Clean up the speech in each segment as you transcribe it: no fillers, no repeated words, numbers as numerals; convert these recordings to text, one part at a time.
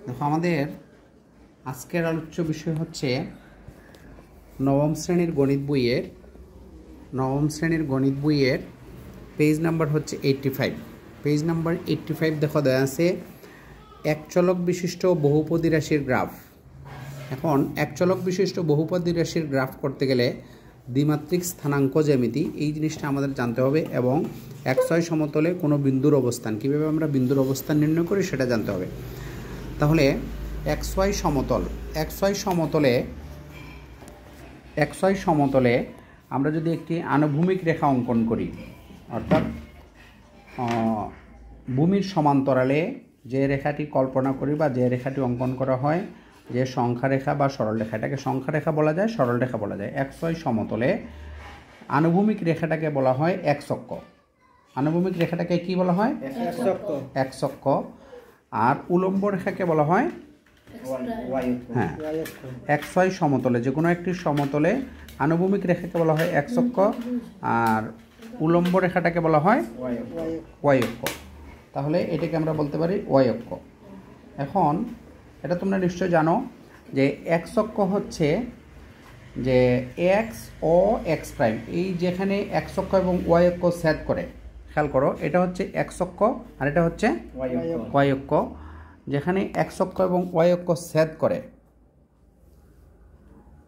দেখো আমাদের আজকের আলোচ্য বিষয় হচ্ছে নবম শ্রেণীর গণিত বইয়ের পেজ নাম্বার হচ্ছে 85। পেজ নাম্বার 85 দেখো দেওয়া আছে এক চলক বিশিষ্ট বহুপদী রাশির গ্রাফ। এখন এক চলক বিশিষ্ট বহুপদী রাশির গ্রাফ করতে গেলে দ্বিমাত্রিক স্থানাঙ্ক জ্যামিতি এই জিনিসটা আমাদের জানতে হবে এবং xy সমতলে কোনো বিন্দুর অবস্থান কীভাবে আমরা বিন্দুর অবস্থান নির্ণয় করি সেটা জানতে হবে। তাহলে xy সমতলে আমরা যদি একটি আনুভূমিক রেখা অঙ্কন করি, অর্থাৎ ভূমির সমান্তরালে যে রেখাটি কল্পনা করি বা যে রেখাটি অঙ্কন করা হয়, যে সংখ্যা রেখা বা সরল রেখা, এটাকে সংখ্যা রেখা বলা যায়, সরল রেখা বলা যায়। xy সমতলে আনুভূমিক রেখাটাকে বলা হয় x অক্ষ। আনুভূমিক রেখাটাকে কি বলা হয়? x অক্ষ। আর উলম্ব রেখাকে বলা হয় হ্যাঁ xy সমতলে, যে কোনো একটি সমতলে আনুভূমিক রেখাকে বলা হয় x অক্ষ আর উলম্ব রেখাটাকে বলা হয় y অক্ষ। তাহলে এটাকে আমরা বলতে পারি y অক্ষ। এখন এটা তোমরা নিশ্চয় জানো যে x অক্ষ হচ্ছে যে x ও x প্রাইম, এই যেখানে x অক্ষ এবং y অক্ষ ছেদ করে, খেয়াল করো, এটা হচ্ছে x অক্ষ আর এটা হচ্ছে y অক্ষ। যেখানে x অক্ষ এবং y অক্ষ ছেদ করে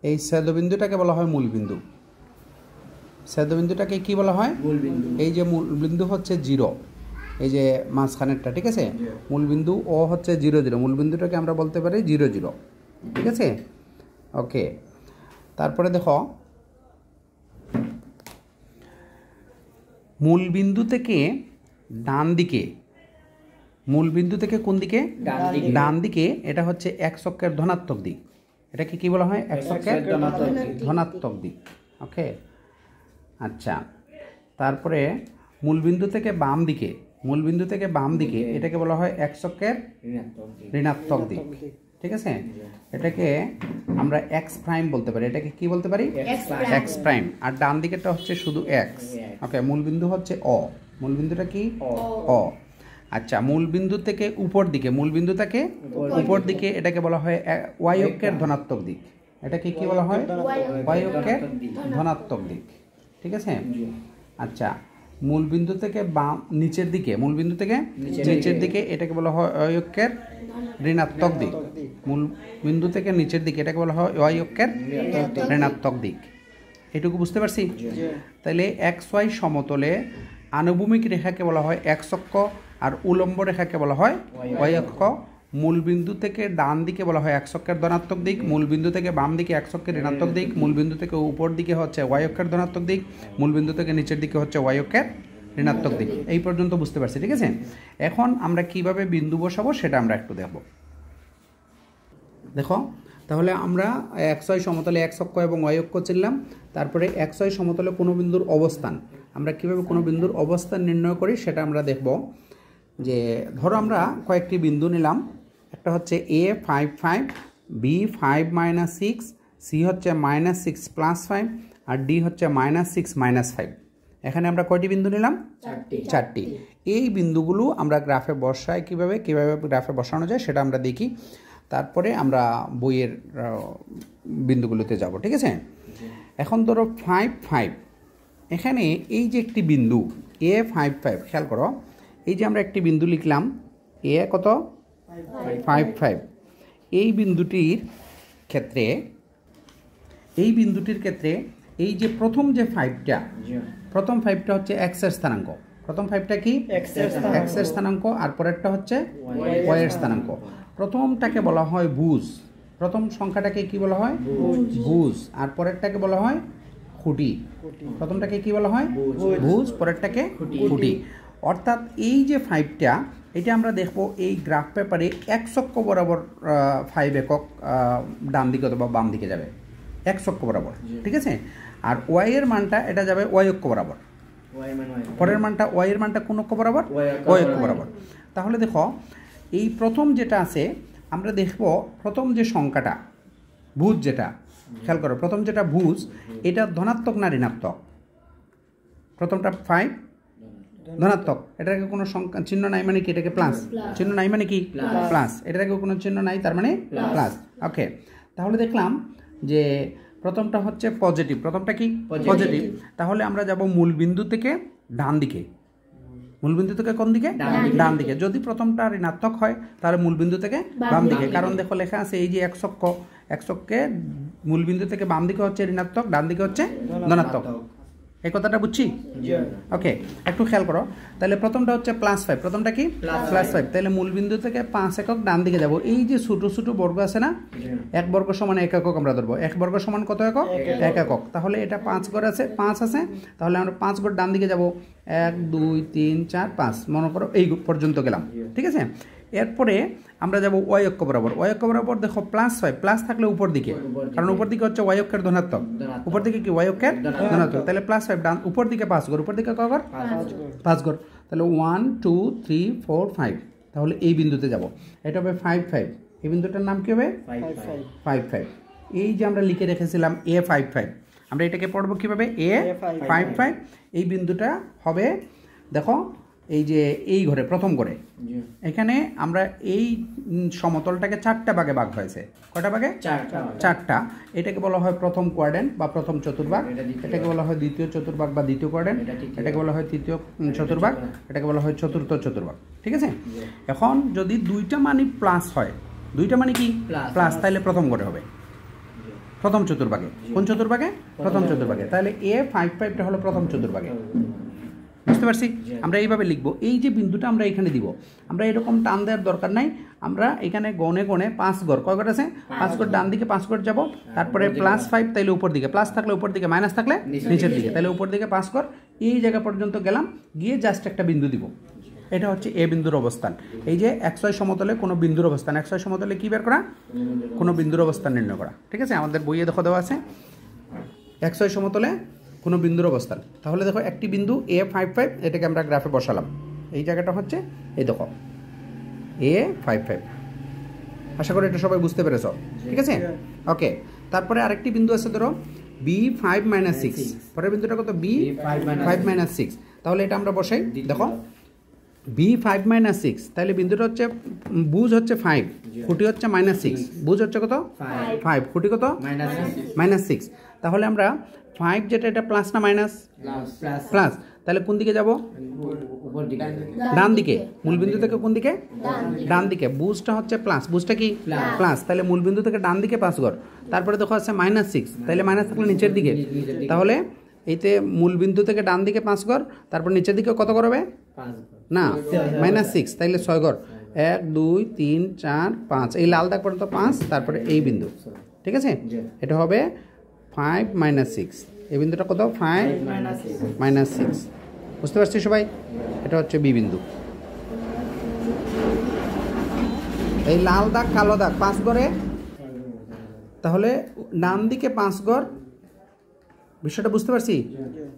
এই ছেদবিন্দুটাকে বলা হয় মূলবিন্দু। ছেদবিন্দুটাকে কি বলা হয়? মূলবিন্দু। এই যে মূলবিন্দু হচ্ছে 0, এই যে মাঝখানেরটা, ঠিক আছে? মূলবিন্দু ও হচ্ছে 0 0, মূলবিন্দুটাকে আমরা বলতে পারি 0 0, ঠিক আছে? ওকে, তারপরে দেখো মূলবিন্দু থেকে ডান দিকে, মূলবিন্দু থেকে কোন দিকে? ডান দিকে। এটা হচ্ছে x অক্ষের ধনাত্মক দিক। এটাকে কি বলা হয়? x অক্ষের ধনাত্মক দিক। ওকে, আচ্ছা। তারপরে মূলবিন্দু থেকে বাম দিকে, এটাকে বলা হয় x অক্ষের ঋণাত্মক দিক, ঠিক আছে? এটাকে আমরা x প্রাইম বলতে পারি। এটাকে কি বলতে পারি? x prime. আর ডান দিকেটা হচ্ছে শুধু x। ওকে, মূলবিন্দু হচ্ছে অ। মূলবিন্দুটা কি? অ। আচ্ছা, মূলবিন্দু থেকে উপর দিকে এটাকে বলা হয় y অক্ষের ধনাত্মক দিক। এটাকে কি বলা হয়? y অক্ষের ধনাত্মক দিক, ঠিক আছে? আচ্ছা, মূলবিন্দু থেকে নিচের দিকে এটাকে বলা হয় y অক্ষের ঋণাত্মক দিক। মূলবিন্দু থেকে নিচের দিকে এটাকে বলা হয় y অক্ষের ঋণাত্মক দিক। এটুকু বুঝতে পারছি? তাহলে xy সমতলে আনুভূমিক রেখাকে বলা হয় x অক্ষ আর উলম্ব রেখাকে বলা হয় y অক্ষ। মূলবিন্দু থেকে ডান দিকে বলা হয় x অক্ষের ধনাত্মক দিক, মূলবিন্দু থেকে বাম দিকে x অক্ষের ঋণাত্মক দিক, মূলবিন্দু থেকে উপর দিকে হচ্ছে y অক্ষের ধনাত্মক দিক, মূলবিন্দু থেকে নিচের দিকে হচ্ছে y অক্ষের ঋণাত্মক দিক। এই পর্যন্ত বুঝতে পারছি, ঠিক আছে? এখন আমরা কিভাবে বিন্দু বসাবো সেটা আমরা একটু দেখো। তাহলে আমরা xy সমতলে x অক্ষ এবং y অক্ষ চিনলাম। তারপরে xy সমতলে কোনো বিন্দুর অবস্থান, আমরা কিভাবে কোনো বিন্দুর অবস্থান নির্ণয় করি সেটা আমরা দেখব। যে ধরো আমরা কয়েকটি বিন্দু নিলাম, একটা হচ্ছে a 5 5, b 5 - 6, c হচ্ছে -6 + 5 আর d হচ্ছে -6 - 5। এখানে আমরা কয়টি বিন্দু নিলাম? চারটি। এই বিন্দুগুলো আমরা গ্রাফে বসাই কিভাবে গ্রাফে বসানো যায় সেটা আমরা দেখি, তারপরে আমরা বইয়ের বিন্দুগুলোতে যাব, ঠিক আছে? এখন ধরো 5 5, এখানে এই যে একটি বিন্দু a 5 5, খেয়াল করো, এই যে আমরা একটি বিন্দু লিখলাম a কত? 5 5। এই বিন্দুটির ক্ষেত্রে এই যে প্রথম যে 5টা হচ্ছে x এর স্থানাঙ্ক। প্রথম 5টা কি? x এর স্থানাঙ্ক। আর পরেরটা হচ্ছে y এর স্থানাঙ্ক। প্রথমটাকে বলা হয় ভুজ, প্রথম সংখ্যাটাকে কি বলা হয়? ভুজ। আর পরেরটাকে বলা হয় খুঁটি। প্রথমটাকে কি বলা হয়? ভুজ, পরেরটাকে খুঁটি। অর্থাৎ এই যে 5টা, এটা আমরা দেখব এই গ্রাফ পেপারে x অক্ষ বরাবর 5 একক ডান দিকে অথবা বাম দিকে যাবে, x অক্ষ বরাবর, ঠিক আছে? আর y এর মানটা এটা যাবে y অক্ষ বরাবর। পরের মানটা y এর মানটা কোন অক্ষ বরাবর? y অক্ষ বরাবর। তাহলে দেখো এই প্রথম যেটা আছে, আমরা দেখব প্রথম যে সংখ্যাটা ভুজ, যেটা খেয়াল করো, প্রথম যেটা ভুজ, এটা ধনাত্মক না ঋণাত্মক? প্রথমটা 5 ধনাত্মক, এটাকে কোনো সংখ্যা চিহ্ন নাই মানে কি, এটাকে প্লাস, চিহ্ন নাই মানে কি প্লাস, এটাকে কোনো চিহ্ন নাই তার মানে প্লাস। ওকে, তাহলে দেখলাম যে প্রথমটা হচ্ছে পজিটিভ, প্রথমটা কি পজিটিভ। তাহলে আমরা যাব মূল বিন্দু থেকে ডান দিকে, মূল বিন্দু থেকে কোন দিকে, ডান দিকে। যদি প্রথমটা ঋণাত্মক হয় তাহলে মূল বিন্দু থেকে বাম দিকে, কারণ দেখো লেখা আছে এই যে একশকে মূল বিন্দু থেকে বাম দিকে হচ্ছে ঋণাত্মক, ডান দিকে হচ্ছে ধনাত্মক। এই কথাটা বুঝছি? ওকে, একটু খেয়াল করো। তাহলে প্রথমটা হচ্ছে +5, প্রথমটা কি +5। তাহলে মূল বিন্দু থেকে 5 একক ডান দিকে যাব। এই যে ছোট ছোট বর্গ আছে না, 1 বর্গ সমান 1 একক আমরা ধরবো। 1 বর্গ সমান কত একক? 1 একক। তাহলে এটা 5 ঘর আছে, 5 আছে, তাহলে আমরা 5 ঘর ডান দিকে যাব। 1 2 3 4 5, মনে করো এই পর্যন্ত গেলাম, ঠিক আছে। এরপরে আমরা যাব ওয়াই অক্ষ বরাবর। ওয়াই অক্ষ বরাবর দেখো +5, প্লাস থাকলে উপর দিকে, কারণ উপর দিকে হচ্ছে ওয়াই অক্ষের ধনাত্মক, উপর দিকে কি ওয়াই অক্ষের ধনাত্মক। তাহলে +5 ডান উপর দিকে 5 ঘর, উপর দিকে কয় ঘর? 5 ঘর। তাহলে 1 2 3 4 5, তাহলে এই বিন্দুতে যাব। এটা হবে 5 5, এই বিন্দুটার নাম কি হবে? 5 5। এই যে আমরা লিখে রেখেছিলাম A55, আমরা এটাকে পড়বো কিভাবে? A55। এই বিন্দুটা হবে দেখো এই যে এই ঘরে, প্রথম ঘরে। এখানে আমরা এই সমতলটাকে 4টা ভাগে ভাগ হয়েছে। কয়টা ভাগে? 4টা। এটাকে বলা হয় প্রথম কোয়াড্রেন্ট বা প্রথম চতুর্ভাগ, এটাকে বলা হয় দ্বিতীয় চতুর্ভাগ বা দ্বিতীয় কোয়াড্রেন্ট, এটাকে বলা হয় তৃতীয় চতুর্ভাগ, এটাকে বলা হয় চতুর্থ চতুর্ভাগ, ঠিক আছে। এখন যদি দুইটা মানে প্লাস হয়, দুইটা মানে কি প্লাস, তাহলে প্রথম ঘরে হবে, প্রথম চতুর্ভাগে। কোন চতুর্ভাগে? প্রথম চতুর্ভাগে। তাহলে A55টা হলো প্রথম চতুর্ভাগে, বুঝতে পারছি? আমরা এইভাবে লিখবো। এই যে বিন্দুটা আমরা এখানে দিব, আমরা এরকম টান দেওয়ার দরকার নাই, আমরা এখানে গনে গনে 5 ঘর, কয় ঘর আছে? 5 ঘর ডান দিকে 5 ঘর যাব, তারপরে +5, তাইলে উপর দিকে, প্লাস থাকলে উপর দিকে, মাইনাস থাকলে নিচের দিকে, তাহলে উপর দিকে 5 ঘর। এই জায়গা পর্যন্ত গেলাম, গিয়ে জাস্ট একটা বিন্দু দিব। এটা হচ্ছে এ বিন্দুর অবস্থান। এই যে XY সমতলে কোনো বিন্দুর অবস্থান, XY সমতলে কি বের করা? কোনো বিন্দুর অবস্থান নির্ণয় করা, ঠিক আছে। আমাদের বইয়ে দেখো দেওয়া আছে XY সমতলে কোনো বিন্দুর অবস্থান। তাহলে দেখো একটি বিন্দু A55, এটাকে আমরা গ্রাফে বসালাম। এই জায়গাটা হচ্ছে এই দেখো A55। আশা করি এটা সবাই বুঝতে পেরেছ, ঠিক আছে। ওকে, তারপরে আরেকটি বিন্দু আছে ধরো B5 - 6, পরের বিন্দুটা কত? B5 - 6। তাহলে এটা আমরা বসাই, দেখো B5 - 6, তাহলে বিন্দুটা হচ্ছে বুঝ হচ্ছে 5, খুঁটি হচ্ছে -6, বুঝ হচ্ছে কত? 5, খুঁটি কত? -6। তাহলে আমরা 5 যেটা, এটা প্লাস না মাইনাস? প্লাস। তাহলে কোন দিকে যাব? ডান দিকে। মূলবিন্দু থেকে কোন দিকে? ডান দিকে। বুঝটা হচ্ছে প্লাস, বুঝটা কি প্লাস, তাহলে মূলবিন্দু থেকে ডান দিকে 5 ঘর। তারপরে দেখো আছে -6, তাহলে মাইনাস থাকলে নিচের দিকে, তাহলে এইতে মূলবিন্দু থেকে ডান দিকে 5 ঘর, তারপর নিচের দিকে কত ঘর হবে? না, -6, তাইলে 6 ঘর। 1 2 3 4 5, এই লাল দাগ পর্যন্ত 5, তারপরে এই বিন্দু, ঠিক আছে। এটা হবে 5 - 6, এই বিন্দুটা কত? 5 - 6, বুঝতে পারছি সবাই? এটা হচ্ছে বি বিন্দু। এই লাল দাগ কালো দাগ 5 ঘরে, তাহলে ডান দিকে 5 ঘর, বিষয়টা বুঝতে পারছি?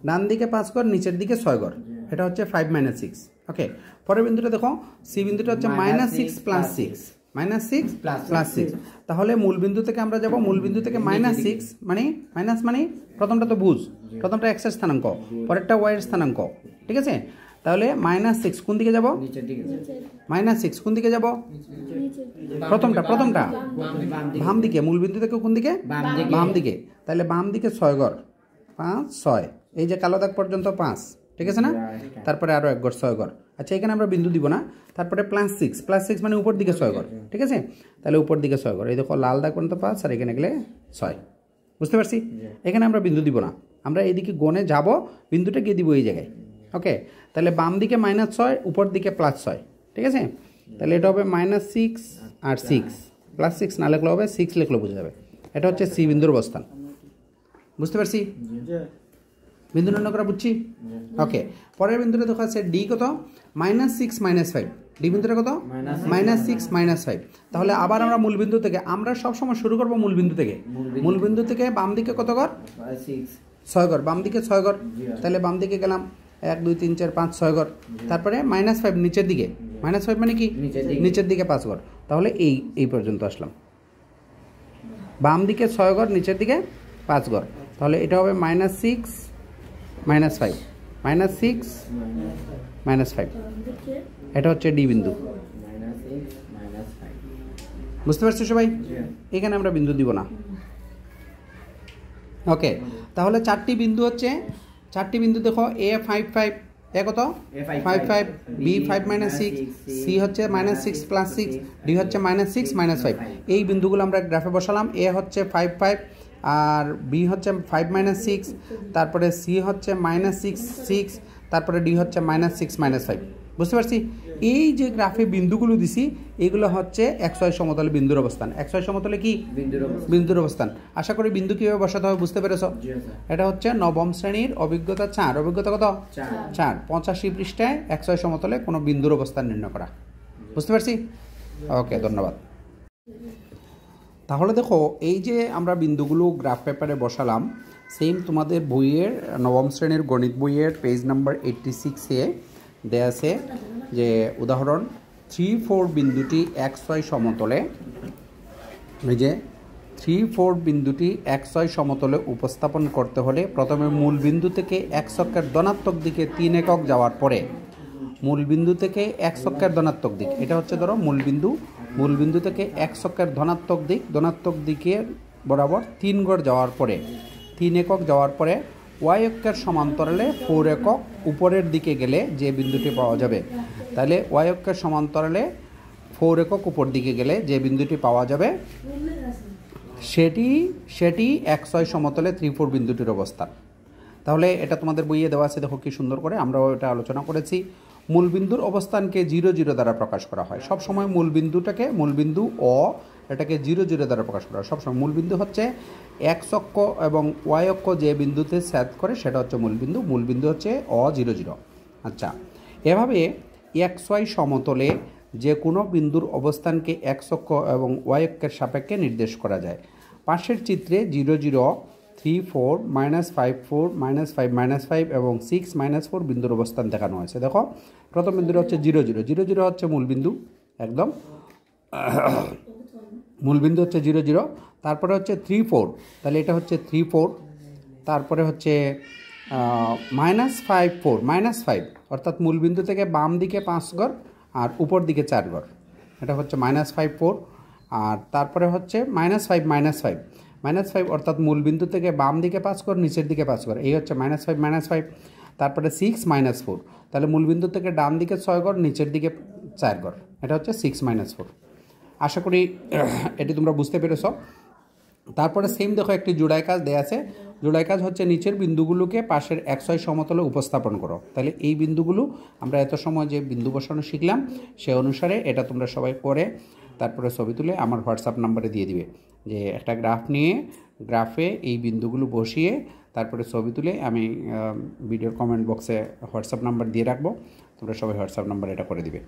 ডান দিকে 5 ঘর, নিচের দিকে 6 ঘর, এটা হচ্ছে 5 - 6। ওকে, পরের বিন্দুটা দেখো, সি বিন্দুটা হচ্ছে -6 + 6, -6 + 6। তাহলে মূল বিন্দু থেকে আমরা যাব, মূল বিন্দু থেকে -6 মানে মাইনাস, মানে প্রথমটা তো বুঝ, প্রথমটা x এর স্থানাঙ্ক, পরেরটা y এর স্থানাঙ্ক, ঠিক আছে। তাহলে -6 কোন দিকে যাব? -6 কোন দিকে যাব? প্রথমটা বাম দিকে। মূল বিন্দু থেকে কোন দিকে? বাম দিকে। তাহলে বাম দিকে 6 ঘর, 5 6, এই যে কালো দাগ পর্যন্ত 5, ঠিক আছে না। তারপরে আরো 1 ঘর, 6 ঘর। আচ্ছা, এখানে আমরা বিন্দু দিব না। তারপরে +6 মানে উপর দিকে 6 ঘর, ঠিক আছে। তাহলে উপর দিকে 6 ঘর, এই দেখো লাল দাগ পর্যন্ত 5, আর এখানে গেলে 6, বুঝতে পারছি? এখানে আমরা বিন্দু দিব না, আমরা এইদিকে গনে যাব, বিন্দুটা গিয়ে দিব এই জায়গায়। ওকে, তাহলে বাম দিকে -6, উপর দিকে +6, ঠিক আছে। তাহলে এটা হবে -6 আর 6, +6 না লিখলে হবে, 6 লিখলে বোঝা যাবে। এটা হচ্ছে সি বিন্দুর অবস্থান, বুঝতে পারছি? বিন্দু নির্ণয় করা বুঝছি? ওকে, পরের বিন্দুটা দেখা আছে ডি কত? -6 - 5, ডি বিন্দুটা কত? -6 - 5। তাহলে আবার আমরা মূল বিন্দু থেকে, আমরা সবসময় শুরু করবো মূল বিন্দু থেকে। মূল বিন্দু থেকে বাম দিকে কত ঘর? 6 ঘর, বাম দিকে 6 ঘর। তাহলে বাম দিকে গেলাম 1 2 3 4 5 6 ঘর। তারপরে -5 নিচের দিকে, -5 মানে কি? নিচের দিকে 5 ঘর। তাহলে এই পর্যন্ত আসলাম, বাম দিকে 6 ঘর, নিচের দিকে 5 ঘর। তাহলে এটা হবে -6 - 5, -6 -5, এটা হচ্ছে ডি বিন্দু। বুঝতে পারছো সবাই? এখানে আমরা বিন্দু দিব না। ওকে, তাহলে চারটি বিন্দু হচ্ছে, চারটি বিন্দু দেখো, এ 5 5, এ কত 5 5, বি 5 -6, সি হচ্ছে -6 + 6, ডি হচ্ছে -6 -5। এই বিন্দুগুলো আমরা গ্রাফে বসালাম। এ হচ্ছে 5 5, আর বি হচ্ছে 5 -6, তারপরে সি হচ্ছে -6 6, তারপরে ডি হচ্ছে -6 -5। বুঝতে পারছি? এই যে গ্রাফে বিন্দুগুলো দিছি এগুলো হচ্ছে XY সমতলে বিন্দুর অবস্থান। XY সমতলে কি বিন্দুর অবস্থান। আশা করি বিন্দু কীভাবে বসাতে হবে বুঝতে পেরেছ? এটা হচ্ছে নবম শ্রেণীর অভিজ্ঞতা 4। অভিজ্ঞতা কত? 4। 85 পৃষ্ঠায় XY সমতলে কোনো বিন্দুর অবস্থান নির্ণয় করা। বুঝতে পারছি? ওকে, ধন্যবাদ। তাহলে দেখো, এই যে আমরা বিন্দুগুলো গ্রাফ পেপারে বসালাম, সেম তোমাদের বইয়ের নবম শ্রেণীর গণিত বইয়ের পেজ নাম্বার 86-এ দেয়া আছে যে উদাহরণ 3 4 বিন্দুটি XY সমতলে, এই যে 3 4 বিন্দুটি XY সমতলে উপস্থাপন করতে হলে প্রথমে মূল বিন্দু থেকে x অক্ষের ধনাত্মক দিকে 3 একক যাওয়ার পরে, মূল বিন্দু থেকে x অক্ষের ধনাত্মক দিক, এটা হচ্ছে ধরো মূল বিন্দু থেকে x অক্ষের ধনাত্মক দিকের বরাবর 3 গড় যাওয়ার পরে, 3 একক যাওয়ার পরে y অক্ষের সমান্তরালে 4 একক উপরের দিকে গেলে যে বিন্দুটি পাওয়া যাবে। তাহলে y অক্ষের সমান্তরালে 4 একক উপর দিকে গেলে যে বিন্দুটি পাওয়া যাবে সেটি XY সমতলে 3 4 বিন্দুটির অবস্থান। তাহলে এটা তোমাদের বইয়ে দেওয়া আছে, দেখো কি সুন্দর করে আমরাও এটা আলোচনা করেছি। মূল বিন্দুর অবস্থানকে 0 0 দ্বারা প্রকাশ করা হয় সব সময়। মূল বিন্দু ও এটাকে 0 0 দ্বারা প্রকাশ করা হয় সবসময়। মূল বিন্দু হচ্ছে x অক্ষ এবং y অক্ষ যে বিন্দুতে ছেদ করে সেটা হচ্ছে মূল বিন্দু হচ্ছে অ 0 0। আচ্ছা, এভাবে XY সমতলে যে কোনো বিন্দুর অবস্থানকে x অক্ষ এবং y অক্ষের সাপেক্ষে নির্দেশ করা যায়। পাশের চিত্রে 0 0 3 4 -5 4 -5 -5 এবং 6 -4 বিন্দুর অবস্থান দেখানো হয়েছে। দেখো, প্রথম বিন্দুটা হচ্ছে 0 0 0 0 হচ্ছে মূল বিন্দু, একদম মূল বিন্দু হচ্ছে 0 0। তারপরে হচ্ছে 3 4, তাহলে এটা হচ্ছে 3 4। তারপরে হচ্ছে -5 4 -5, অর্থাৎ মূল বিন্দু থেকে বাম দিকে 5 গড় আর উপর দিকে 4 গড়, এটা হচ্ছে -5 4। আর তারপরে হচ্ছে -5 -5 অর্থাৎ মূল বিন্দু থেকে বাম দিকে 5 গড় নিচের দিকে 5 গড়, এই হচ্ছে -5 -5। তারপরে 6 -4, তাহলে মূল বিন্দু থেকে ডান দিকে 6 গড় নিচের দিকে 4 গড়, এটা হচ্ছে 6 -4। আশা করি এটি তোমরা বুঝতে পেরেছ। তারপরে সেম দেখো, একটি জোড়ায় কাজ দেয়া আছে। জোড়ায় কাজ হচ্ছে নিচের বিন্দুগুলোকে পাশের XY সমতলে উপস্থাপন করো। তাহলে এই বিন্দুগুলো আমরা এত সময় যে বিন্দু বসানো শিখলাম সে অনুসারে এটা তোমরা সবাই করে তারপরে ছবি তুলে আমার হোয়াটসঅ্যাপ নাম্বারে দিয়ে দিবে। যে একটা গ্রাফ নিয়ে গ্রাফে এই বিন্দুগুলো বসিয়ে তারপরে ছবি তুলে আমি ভিডিওর কমেন্ট বক্সে হোয়াটসঅ্যাপ নাম্বার দিয়ে রাখবো, তোমরা সবাই হোয়াটসঅ্যাপ নাম্বার এটা করে দিবে।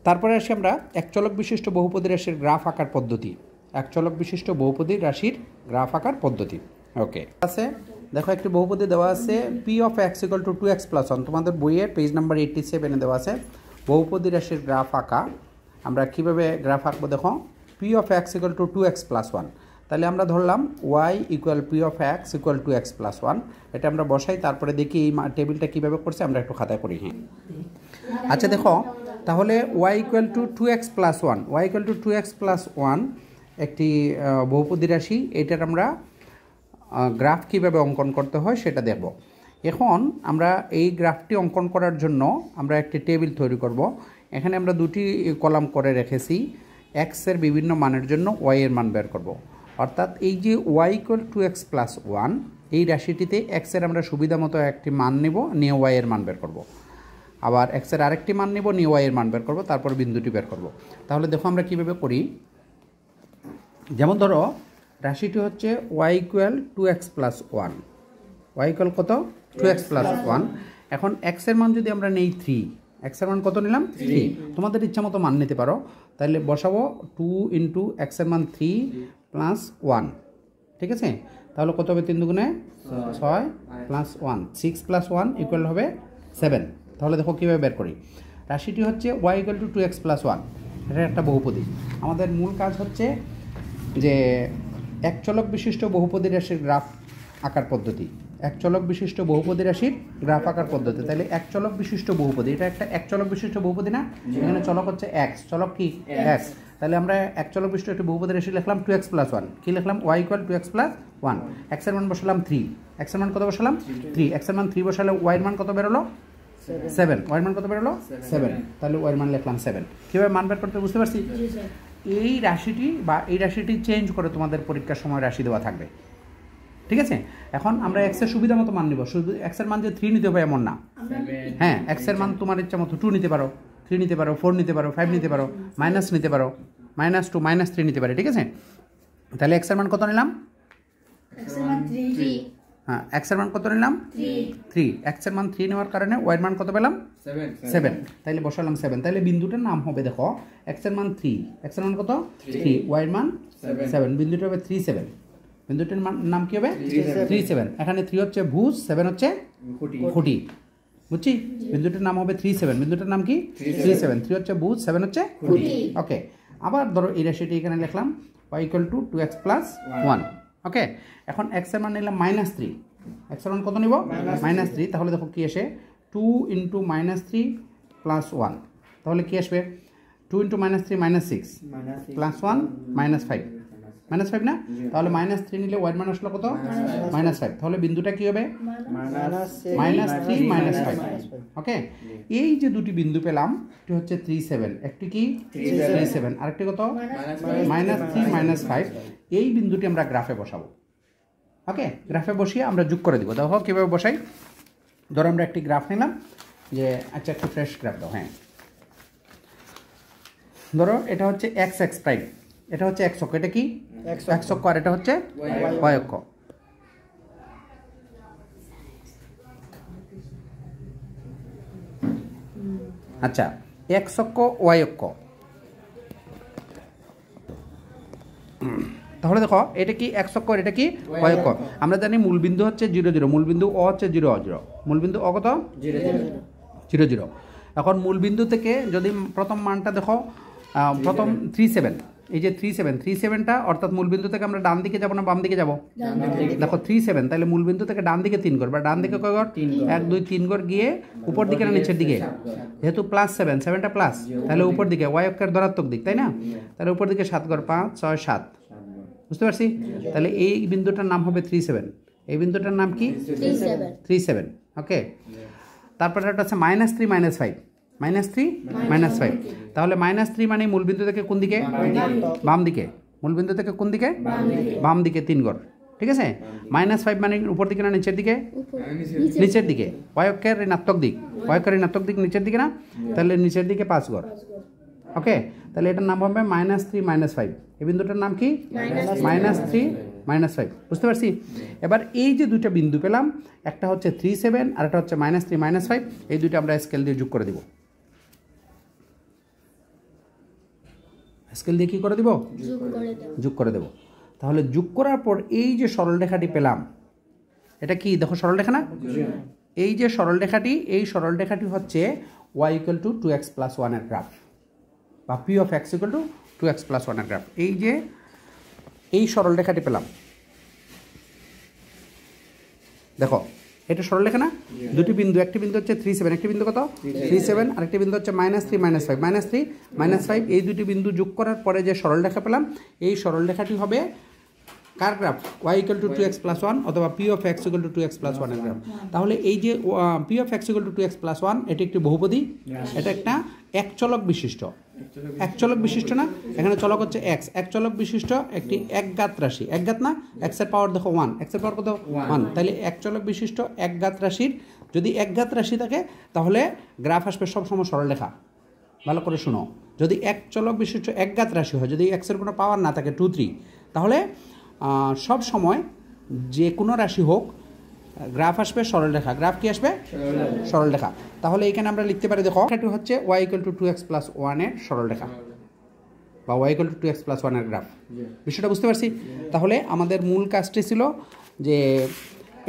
তারপরে আসি আমরা একচলক বিশিষ্ট বহুপদী রাশির গ্রাফ আঁকার পদ্ধতি। একচলক বিশিষ্ট বহুপদী রাশির গ্রাফ আঁকার পদ্ধতি। ওকে, আছে দেখো, একটি বহুপদী দেওয়া আছে p of x = 2x + 1। তোমাদের বইয়ের পেজ নাম্বার 87-এ দেওয়া আছে বহুপদী রাশির গ্রাফ আঁকা। আমরা কীভাবে গ্রাফ আঁকবো দেখো, p of x = 2x + 1। তাহলে আমরা ধরলাম y = p of x = 2x + 1। এটা আমরা বসাই, তারপরে দেখি এই টেবিলটা কীভাবে করছে আমরা একটু খাতায় করি। হ্যাঁ, আচ্ছা দেখো, তাহলে y = 2x + 1, y = 2x + 1 একটি বহুপদী রাশি। এটার আমরা গ্রাফ কীভাবে অঙ্কন করতে হয় সেটা দেখব। এখন আমরা এই গ্রাফটি অঙ্কন করার জন্য আমরা একটি টেবিল তৈরি করব। এখানে আমরা দুটি কলাম করে রেখেছি। x এর বিভিন্ন মানের জন্য y এর মান বের করব। অর্থাৎ এই যে y = 2x + 1 এই রাশিটিতে x এর আমরা সুবিধা মতো একটি মান নেব, নিয়ে y এর মান বের করব। আবার x এর আরেকটি মান নেব, নিয়ে y এর মান বের করব, তারপর বিন্দুটি বের করব। তাহলে দেখো আমরা কীভাবে করি। যেমন ধরো রাশিটি হচ্ছে y = 2x + 1, y = কত 2x + 1। এখন x এর মান যদি আমরা নেই 3, x এর মান কত নিলাম 3, তোমাদের ইচ্ছা মতো মান নিতে পারো। তাহলে বসাবো 2 × x এর মান 3 + 1, ঠিক আছে। তাহলে কত হবে 3 দুগুণে 6 + 1, 6 + 1 = হবে 7। তাহলে দেখো কীভাবে বের করি। রাশিটি হচ্ছে y = 2x + 1, এটা একটা বহুপদী। আমাদের মূল কাজ হচ্ছে যে একচলক বিশিষ্ট বহুপদী রাশির গ্রাফ আঁকার পদ্ধতি। এক চলক বিশিষ্ট বহুপদী রাশির গ্রাফ আঁকার পদ্ধতি। তাহলে এক চলক বিশিষ্ট বহুপদী, এটা একটা এক চলক বিশিষ্ট বহুপদী না? এখানে চলক হচ্ছে এক্স, চলক কি এক্স। তাহলে আমরা এক চলক বিশিষ্ট একটি বহুপদী রাশি লিখলাম 2x + 1। কি লিখলাম? y = 2x + 1। x এর মান বসালাম 3, x এর মান কত বসালাম 3, x এর মান 3 বসালে y এর মান কত বেরোলো 7, y এর মান কত বেরোলো 7। তাহলে y এর মান লিখলাম 7। কিভাবে মান বের করতে বুঝতে পারছি? এই রাশিটি বা এই রাশিটি চেঞ্জ করে তোমাদের পরীক্ষার সময় রাশি দেওয়া থাকবে, ঠিক আছে? এখন আমরা x এর সুবিধা মতো মান নিব, শুধু x এর মান যে 3 নিতে হবে এমন না। হ্যাঁ, x এর মান তোমার ইচ্ছা মতো 2 নিতে পারো, 3 নিতে পারো, 4 নিতে পারো, 5 নিতে পারো, মাইনাস নিতে পারো, -2 -3 নিতে পারে, ঠিক আছে? তাহলে x এর মান কত নিলাম? হ্যাঁ, x এর মান কত নিলাম 3। x এর মান 3 নেওয়ার কারণে y এর মান কত পেলাম 7। তাহলে বসালাম 7। তাহলে বিন্দুটার নাম হবে, দেখো x এর মান 3, x এর মান কত 3, y এর মান 7, বিন্দুটা হবে 3 7। বিন্দুটির নাম কি হবে 3 7। এখানে 3 হচ্ছে ভুজ, 7 হচ্ছে খুঁটি, বুঝছি? বিন্দুটির নাম হবে 3 7। বিন্দুটার নাম কি 3 7। 3 হচ্ছে ভুজ, 7 হচ্ছে খুঁটি। ওকে, আবার ধরো এই রাশিটি এখানে লিখলাম y = 2x + 1। ওকে, এখন x এর মান নিলাম -3, x এর মান কত নিব -3। তাহলে দেখো কি আসে 2 × -3 + 1। তাহলে কি আসবে 2 × -3 - 6 + 1 -5, -5 না? তাহলে -3 নিলে y এর মান আসলো কত -5। তাহলে বিন্দুটা কি হবে -3 -5। ওকে, এই যে দুটি বিন্দু পেলাম, একটি হচ্ছে 3 7, একটি কি 3 7, আরেকটি কত -3 -5। এই বিন্দুটি আমরা গ্রাফে বসাবো। ওকে, গ্রাফে বসিয়ে আমরা যোগ করে দিব। দেখো কীভাবে বসাই। ধরো আমরা একটি গ্রাফ নিলাম, যে আচ্ছা একটু ফ্রেশ গ্রাফ দাও। হ্যাঁ, ধরো এটা হচ্ছে x x প্রাইম, এটা হচ্ছে x অক্ষ, এটা কি x অক্ষ, আর এটা হচ্ছে y অক্ষ। আচ্ছা, x অক্ষ y অক্ষ। তাহলে দেখো এটা কি x অক্ষ, এটা কি y অক্ষ। আমরা জানি মূলবিন্দু হচ্ছে 0 0, মূলবিন্দু ও হচ্ছে 0 0, মূলবিন্দু ও কত 0 0। এখন মূলবিন্দু থেকে যদি প্রথম মানটা দেখো, প্রথম 3 7, এই যে 3 7টা অর্থাৎ মূলবিন্দু থেকে আমরা ডান দিকে যাব না বাম দিকে যাব? দেখো 3 7, তাহলে মূলবিন্দু থেকে ডান দিকে 3 ঘর, বা ডান দিকে কয় ঘর 1 2 3 ঘর গিয়ে উপর দিকে না নিচের দিকে? যেহেতু +7, 7টা প্লাস, তাহলে উপর দিকে y অক্ষের ধনাত্মক দিক, তাই না? তাহলে উপর দিকে 7 ঘর, 5 6 7, বুঝতে পারছি? তাহলে এই বিন্দুটার নাম হবে 3 7। এই বিন্দুটার নাম কি 3 7। ওকে, তারপরে একটা আছে -3 -5, -3 -5। তাহলে -3 মানে মূলবিন্দু থেকে কোন দিকে? বাম দিকে। মূলবিন্দু থেকে কোন দিকে? বাম দিকে 3 ঘর, ঠিক আছে? -5 মানে উপর দিকে না নিচের দিকে? নিচের দিকে। y অক্ষের ঋণাত্মক দিক, y অক্ষের ঋণাত্মক দিক নিচের দিকে না? তাহলে নিচের দিকে 5 ঘর। ওকে, তাহলে এটার নাম হবে -3 -5। এই বিন্দুটার নাম কি -3 -5, বুঝতে পারছি? এবার এই যে দুইটা বিন্দু পেলাম, একটা হচ্ছে 3 7 আর একটা হচ্ছে -3 -5, এই দুইটা আমরা স্কেল দিয়ে যোগ করে দিব। স্কেল দিয়ে কি করে দিব? যোগ করে দেব। তাহলে যোগ করার পর এই যে সরলরেখাটি পেলাম, এটা কি দেখো সরলরেখা না? এই যে সরলরেখাটি, এই সরলরেখাটি হচ্ছে y = 2x + 1 এর গ্রাফ, বা p of x = 2x + 1 এর গ্রাফ। এই যে এই সরলরেখাটি পেলাম, দেখো এটা সরলরেখা না? দুটি বিন্দু, একটি বিন্দু হচ্ছে 3 7, একটি বিন্দু কত 3 7, আরেকটি বিন্দু হচ্ছে -3 -5, -3 -5। এই দুটি বিন্দু যোগ করার পরে যে সরলরেখা পেলাম, এই সরলরেখাটি হবে কার গ্রাফ? y = 2x + 1 অথবা p of x = 2x + 1 এর গ্রাফ। তাহলে এই যে p of x = 2x + 1, এটি একটি বহুপদী, এটা একটা এক চলক বিশিষ্ট, এক চলক বিশিষ্ট না? এখানে চলক হচ্ছে x, এক চলক বিশিষ্ট একটি একঘাত রাশি। একঘাত না? x এর পাওয়ার দেখো 1, x এর পাওয়ার কত 1। তাহলে এক চলক বিশিষ্ট একঘাত রাশির যদি একঘাত রাশি থাকে, তাহলে গ্রাফ আসবে সবসময় সরলরেখা। ভালো করে শুনো, যদি এক চলক বিশিষ্ট একঘাত রাশি হয়, যদি x এর কোনো পাওয়ার না থাকে 2 3, তাহলে সব সময় যে কোনো রাশি হোক, গ্রাফ আসবে সরলরেখা। গ্রাফ কি আসবে? সরলরেখা। তাহলে এখানে আমরা লিখতে পারি, দেখো এটি হচ্ছে y = 2x + 1 এর সরলরেখা, বা y = 2x + 1 এর গ্রাফ। বিষয়টা বুঝতে পারছি? তাহলে আমাদের মূল কাজটি ছিল যে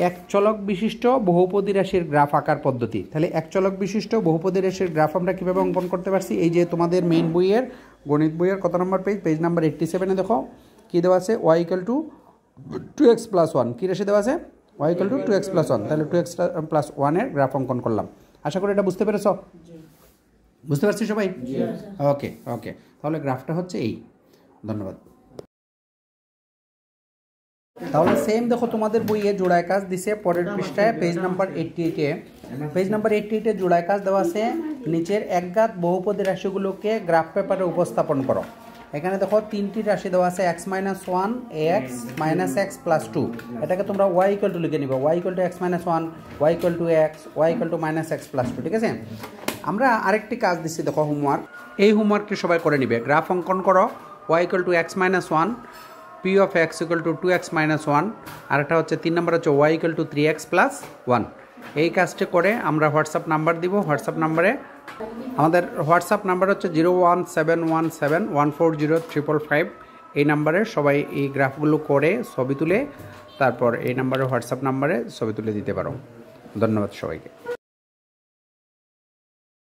এক চলক বিশিষ্ট বহুপদী রাশির গ্রাফ আঁকার পদ্ধতি। তাহলে এক চলক বিশিষ্ট বহুপদী রাশির গ্রাফ আমরা কীভাবে অঙ্কন করতে পারছি? এই যে তোমাদের মেইন বইয়ের গণিত বইয়ের কত নম্বর পেজ? পেজ নাম্বার 87-এ দেখো কী দেওয়া আছে, y = 2x + 1। কী রাশি দেওয়া আছে? y equal to 2x plus 1, তাহলে 2x প্লাস 1 এর গ্রাফ অঙ্কন করলাম। আশা করি এটা বুঝতে পেরেছো? বুঝতে পারছি সবাই? ওকে ওকে, তাহলে গ্রাফটা হচ্ছে এই। ধন্যবাদ। তাহলে সেম দেখো তোমাদের বইয়ে জোড়ায় কাজ দিছে পরের পৃষ্ঠায় পেজ নাম্বার 88-এ। পেজ নাম্বার 88-এ জোড়ায় কাজ দেওয়া আছে, নিচের একঘাত বহুপদী রাশিগুলোকে গ্রাফ পেপারে উপস্থাপন করো। এখানে দেখো 3টি রাশি দেওয়া আছে x - 1, ax - x প্লাস 2। এটাকে তোমরা y ইকুয়াল টু লিখে নিবে, y equal to x - 1, y equal to x, y equal to -x plus 2। ঠিক আছে, আমরা আরেকটি কাজ দিচ্ছি দেখো, হোমওয়ার্ক। এই হোমওয়ার্কটি সবাই করে নিবে। গ্রাফ অঙ্কন করো, y equal to x - 1, p of x equal to 2x - 1, আর একটা হচ্ছে 3 নম্বর হচ্ছে y equal to 3x plus 1। এই কাজটি করে আমরা হোয়াটসঅ্যাপ নাম্বার দিব। হোয়াটসঅ্যাপ নাম্বারে আমাদের হোয়াটসঅ্যাপ নাম্বার হচ্ছে 01717140555। এই নাম্বারে সবাই এই গ্রাফগুলো করে ছবি তুলে তারপর এই নাম্বারে হোয়াটসঅ্যাপ নাম্বারে ছবি তুলে দিতে পারো। ধন্যবাদ সবাইকে।